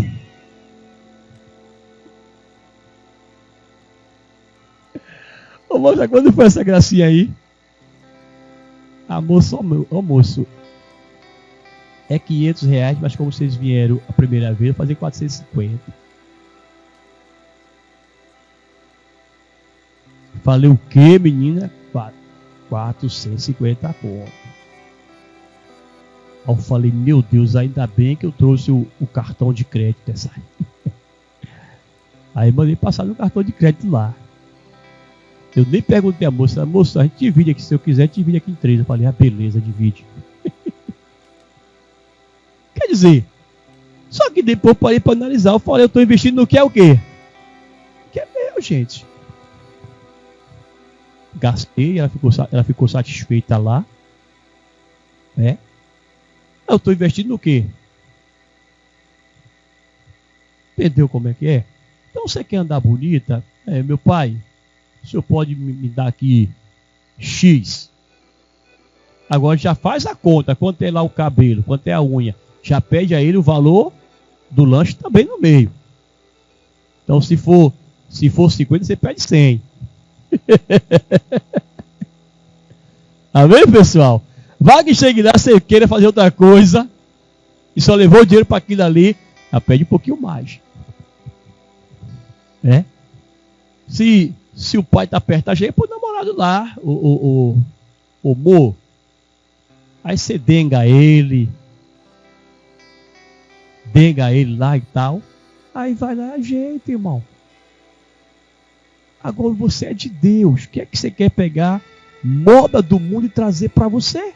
Ô moça, quanto foi essa gracinha aí? A moça, ô moço, é 500 reais, mas como vocês vieram a primeira vez, eu vou fazer 450. Falei, o que, menina? 450 conto. Aí eu falei, meu Deus, ainda bem que eu trouxe o cartão de crédito dessa. Aí mandei passar no cartão de crédito lá. Eu nem perguntei a moça, a gente divide aqui, se eu quiser, divide aqui em 3. Eu falei, beleza, divide. Quer dizer, só que depois parei para analisar, eu falei, eu estou investindo no que é o quê? Que é meu, gente. Gastei, ela ficou satisfeita lá. Eu estou investindo no quê? Entendeu como é que é? Então você quer andar bonita? Meu pai, o senhor pode me dar aqui X. Agora já faz a conta, quanto é lá o cabelo, quanto é a unha. Já pede a ele o valor do lanche também no meio. Então se for 50, você pede 100. Amém, pessoal? Vai que chegue lá, você queira fazer outra coisa e só levou o dinheiro para aquilo ali, já pede um pouquinho mais. Se o pai está perto da gente, põe o namorado lá, o amor. Aí você denga ele lá e tal. Aí vai lá, gente, irmão. Agora você é de Deus. O que é que você quer pegar moda do mundo e trazer para você?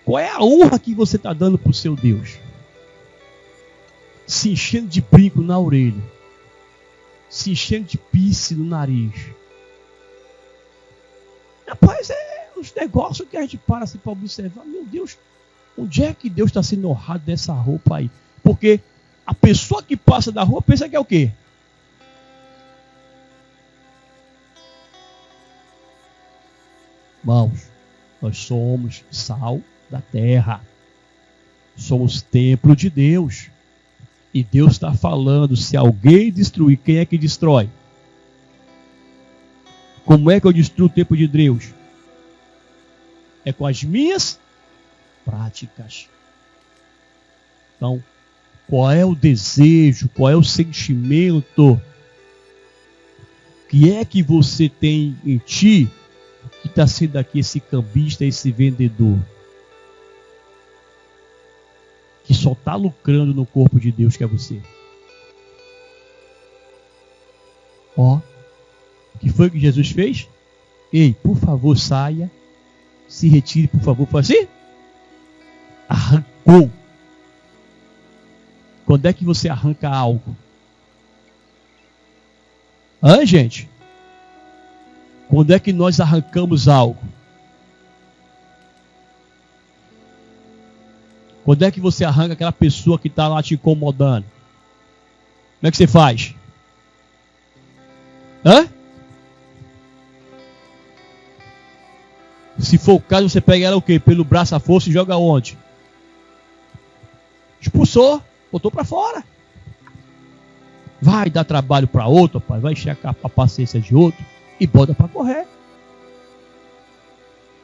Qual é a honra que você está dando para o seu Deus? Se enchendo de brinco na orelha. se enchendo de pisse no nariz. Rapaz, é uns negócios que a gente para assim para observar. Meu Deus, onde é que Deus está sendo honrado dessa roupa aí? Porque a pessoa que passa da rua pensa que é o quê? Irmãos, nós somos sal da terra. Somos templo de Deus. E Deus está falando, se alguém destruir, quem é que destrói? Como é que eu destruo o templo de Deus? É com as minhas práticas. Então, qual é o desejo, qual é o sentimento que é que você tem em ti que está sendo aqui esse cambista, esse vendedor? Que só está lucrando no corpo de Deus que é você. Ó, o que foi que Jesus fez? Ei, por favor, saia. Se retire, por favor. Foi assim? Arrancou. Quando é que você arranca algo? Hã, gente? Quando é que nós arrancamos algo? Quando é que você arranca aquela pessoa que está lá te incomodando? Como é que você faz? Hã? Se for o caso, você pega ela o quê? Pelo braço à força e joga onde? Expulsou, botou para fora. Vai dar trabalho para outro, rapaz, vai encher a paciência de outro e bota para correr.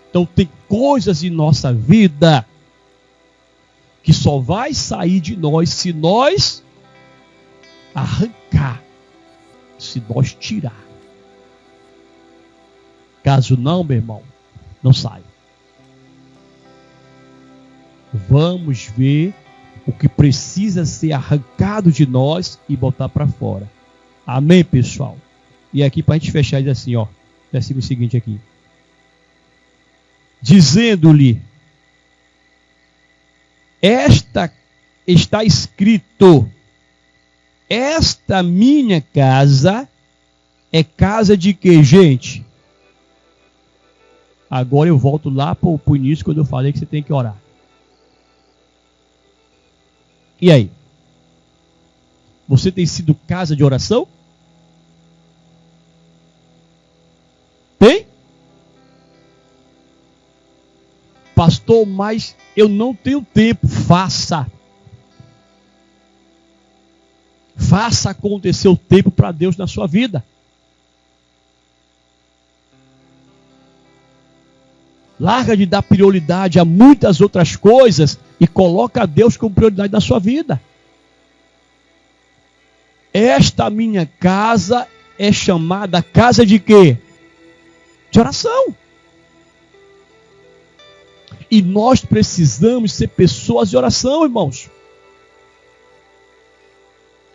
Então tem coisas em nossa vida que só vai sair de nós se nós arrancar, se nós tirar. Caso não, meu irmão, não sai. Vamos ver o que precisa ser arrancado de nós e botar para fora. Amém, pessoal? E aqui para a gente fechar, diz assim, ó, versículo seguinte aqui. Dizendo-lhe, esta está escrito, esta minha casa é casa de quê, gente? Agora eu volto lá para o início, quando eu falei que você tem que orar. E aí? Você tem sido casa de oração? Tem? Pastor, mas eu não tenho tempo. Faça. Faça acontecer o tempo para Deus na sua vida. Larga de dar prioridade a muitas outras coisas e coloca a Deus como prioridade na sua vida. Esta minha casa é chamada casa de quê? De oração. E nós precisamos ser pessoas de oração, irmãos.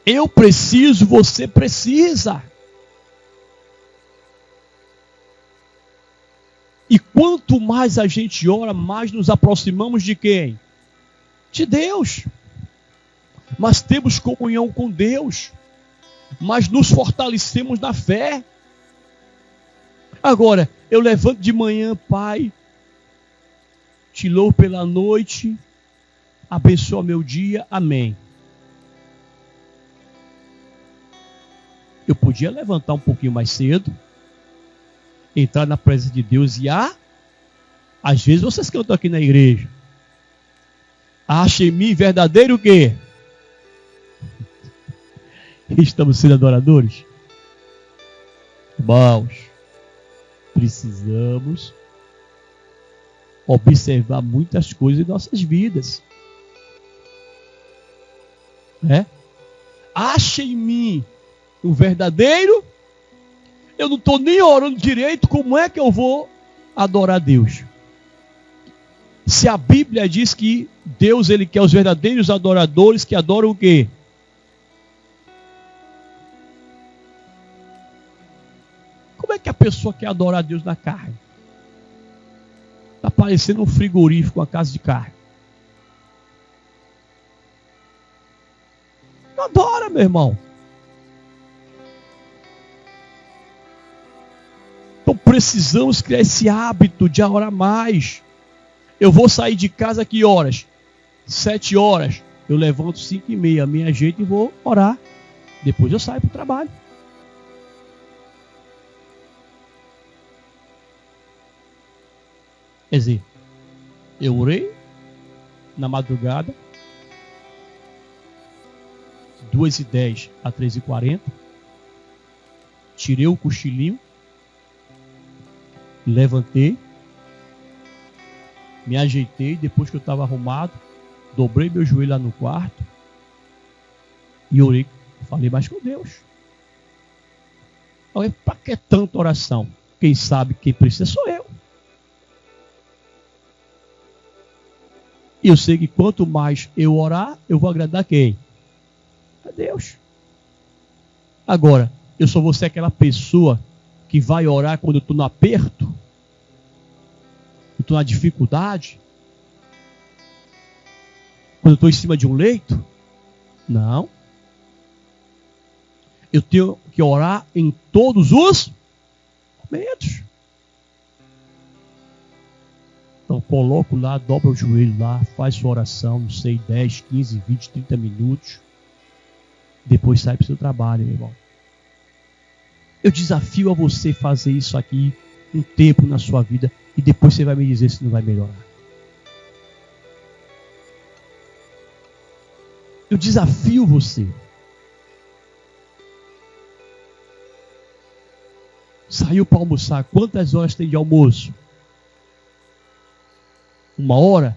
Eu preciso, você precisa. E quanto mais a gente ora, mais nos aproximamos de quem? De Deus. Mas temos comunhão com Deus. Mas nos fortalecemos na fé. Agora, eu levanto de manhã, Pai, te louvo pela noite, abençoa meu dia, amém. Eu podia levantar um pouquinho mais cedo, entrar na presença de Deus e às vezes vocês cantam aqui na igreja. Acha em mim verdadeiro o quê? Estamos sendo adoradores? Irmãos, precisamos observar muitas coisas em nossas vidas. Acha em mim o verdadeiro. Eu não estou nem orando direito, como é que eu vou adorar Deus? Se a Bíblia diz que Deus, Ele quer os verdadeiros adoradores que adoram o quê? Como é que a pessoa quer adorar Deus na carne? Está parecendo um frigorífico, uma casa de carne. Não adora, meu irmão. precisamos criar esse hábito de orar mais. Eu vou sair de casa que horas? 7 horas. Eu levanto 5h30, me ajeito e vou orar. Depois eu saio para o trabalho. Quer dizer, eu orei na madrugada, 2h10 a 3h40, tirei o cochilinho, levantei, me ajeitei, depois que eu estava arrumado, dobrei meu joelho lá no quarto e orei, falei mais com Deus. Para que tanta oração? Quem sabe quem precisa sou eu. E eu sei que quanto mais eu orar, eu vou agradar quem? A Deus. Agora, eu só vou ser aquela pessoa que vai orar quando eu estou no aperto, eu estou na dificuldade, quando eu estou em cima de um leito? Não. Eu tenho que orar em todos os momentos. Então coloco lá, dobra o joelho lá, faz sua oração, não sei, 10, 15, 20, 30 minutos. Depois sai para o seu trabalho, meu irmão. Eu desafio a você fazer isso aqui um tempo na sua vida e depois você vai me dizer se não vai melhorar. Eu desafio você. Saiu para almoçar, quantas horas tem de almoço? 1 hora?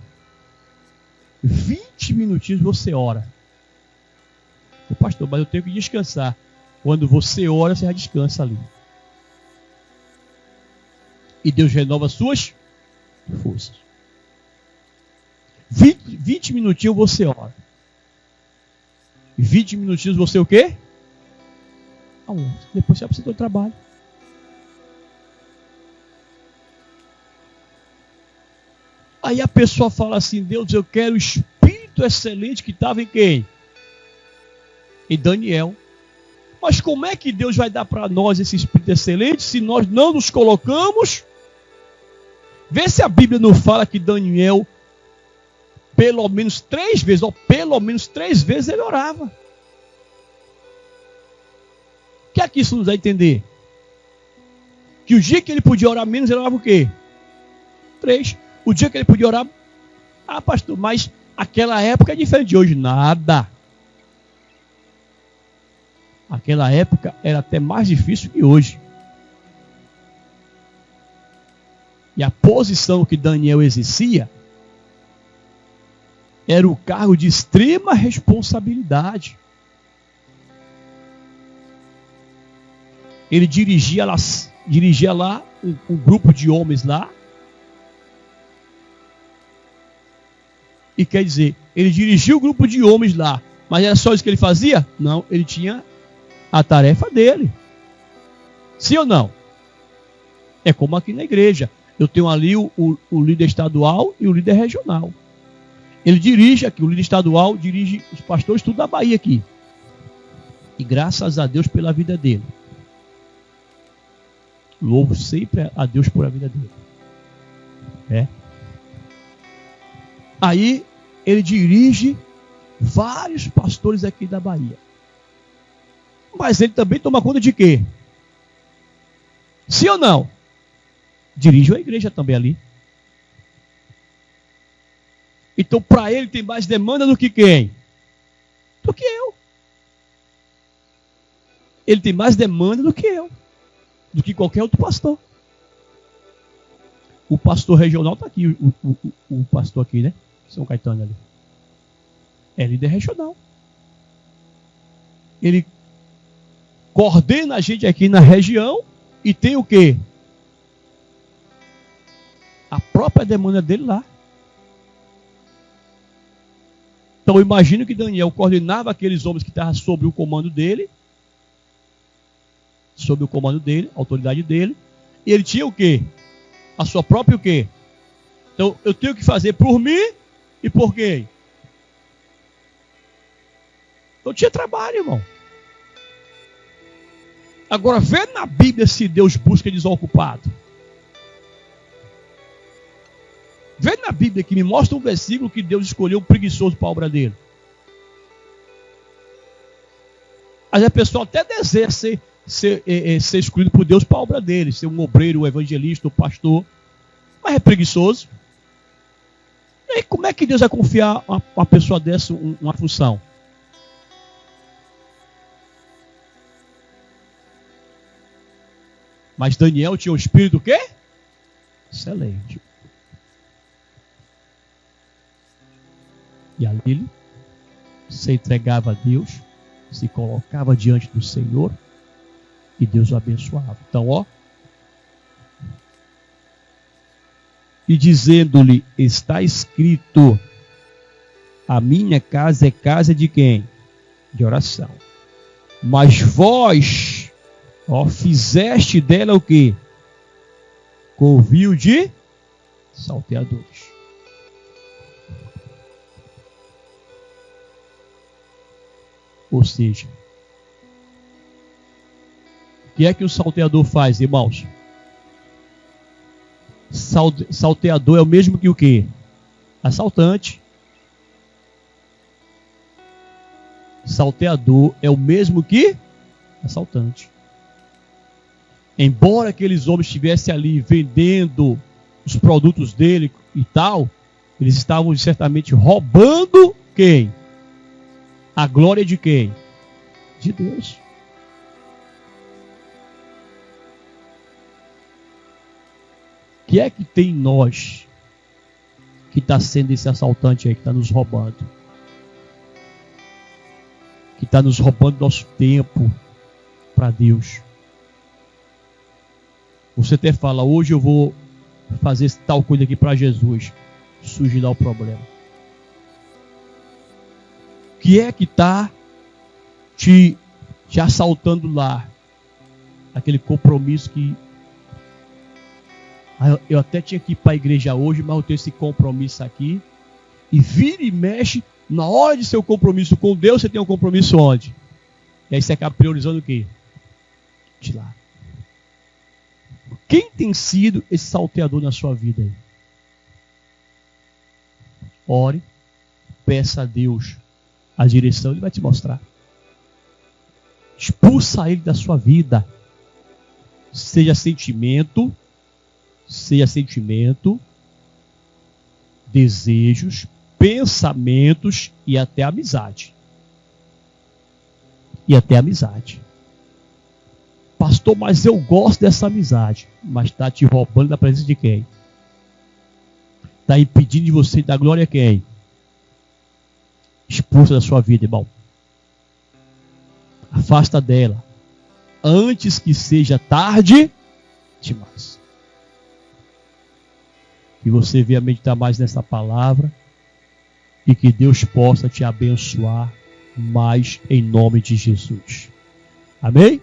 20 minutinhos você ora. O pastor, mas eu tenho que descansar. Quando você ora, você já descansa ali. E Deus renova suas forças. 20 minutinhos você ora. 20 minutinhos você o quê? Almoço. Depois você vai para o seu trabalho. Aí a pessoa fala assim, Deus, eu quero o espírito excelente que estava em quem? Em Daniel. Mas como é que Deus vai dar para nós esse espírito excelente se nós não nos colocamos? Vê se a Bíblia não fala que Daniel, pelo menos 3 vezes, ou pelo menos 3 vezes ele orava. O que é que isso nos dá a entender? Que o dia que ele podia orar menos, ele orava o quê? 3. O dia que ele podia orar, pastor, mas aquela época é diferente de hoje. Nada. Aquela época era até mais difícil que hoje. E a posição que Daniel exercia era o cargo de extrema responsabilidade. Ele dirigia lá um grupo de homens lá. E quer dizer, ele dirigia o grupo de homens lá. Mas era só isso que ele fazia? Não, ele tinha a tarefa dele. Sim ou não? É como aqui na igreja. Eu tenho ali o líder estadual e o líder regional. Ele dirige aqui, o líder estadual dirige os pastores tudo da Bahia aqui. E graças a Deus pela vida dele. Louvo sempre a Deus por a vida dele. Aí ele dirige vários pastores aqui da Bahia. Mas ele também toma conta de quê? Sim ou não? Dirige a igreja também ali. Então para ele tem mais demanda do que quem? Do que eu. Ele tem mais demanda do que eu. Do que qualquer outro pastor. O pastor regional está aqui. O pastor aqui, né? São Caetano ali. É líder regional. Ele coordena a gente aqui na região e tem o quê? A própria demanda dele lá. Então eu imagino que Daniel coordenava aqueles homens que estavam sob o comando dele, a autoridade dele, e ele tinha o quê? A sua própria o quê? Então eu tenho que fazer por mim e por quem? Eu tinha trabalho, irmão. Agora, vê na Bíblia se Deus busca desocupado. Vê na Bíblia que me mostra um versículo que Deus escolheu um preguiçoso para a obra dele. Mas a pessoa até deseja ser escolhido por Deus para a obra dele, ser um obreiro, um evangelista, um pastor, mas é preguiçoso. E aí, como é que Deus vai confiar a uma pessoa dessa uma função? Mas Daniel tinha um espírito o quê? Excelente. E ali ele se entregava a Deus, se colocava diante do Senhor e Deus o abençoava. Então, ó. E dizendo-lhe, está escrito, a minha casa é casa de quem? De oração. Mas vós, ó, fizeste dela o quê? Covil de salteadores. Ou seja, o que é que o salteador faz, irmãos? Salteador é o mesmo que o quê? Assaltante. Salteador é o mesmo que assaltante. Embora aqueles homens estivessem ali vendendo os produtos dele e tal, eles estavam certamente roubando quem? A glória de quem? De Deus. O que é que tem em nós que está sendo esse assaltante aí, que está nos roubando? Que está nos roubando nosso tempo para Deus. Você até fala, hoje eu vou fazer tal coisa aqui para Jesus. Surge lá o problema. O que é que está te assaltando lá? Aquele compromisso que eu até tinha que ir para a igreja hoje, mas eu tenho esse compromisso aqui. E vira e mexe, na hora de seu compromisso com Deus, você tem um compromisso onde? E aí você acaba priorizando o quê? De lá. Quem tem sido esse salteador na sua vida aí? Ore, peça a Deus a direção, Ele vai te mostrar. Expulsa ele da sua vida. Seja sentimento, desejos, pensamentos e até amizade. Pastor, mas eu gosto dessa amizade. Mas está te roubando da presença de quem? Está impedindo de você dar glória a quem? Expulsa da sua vida, irmão. Afasta dela. Antes que seja tarde demais. Que você venha meditar mais nessa palavra. E que Deus possa te abençoar mais em nome de Jesus. Amém?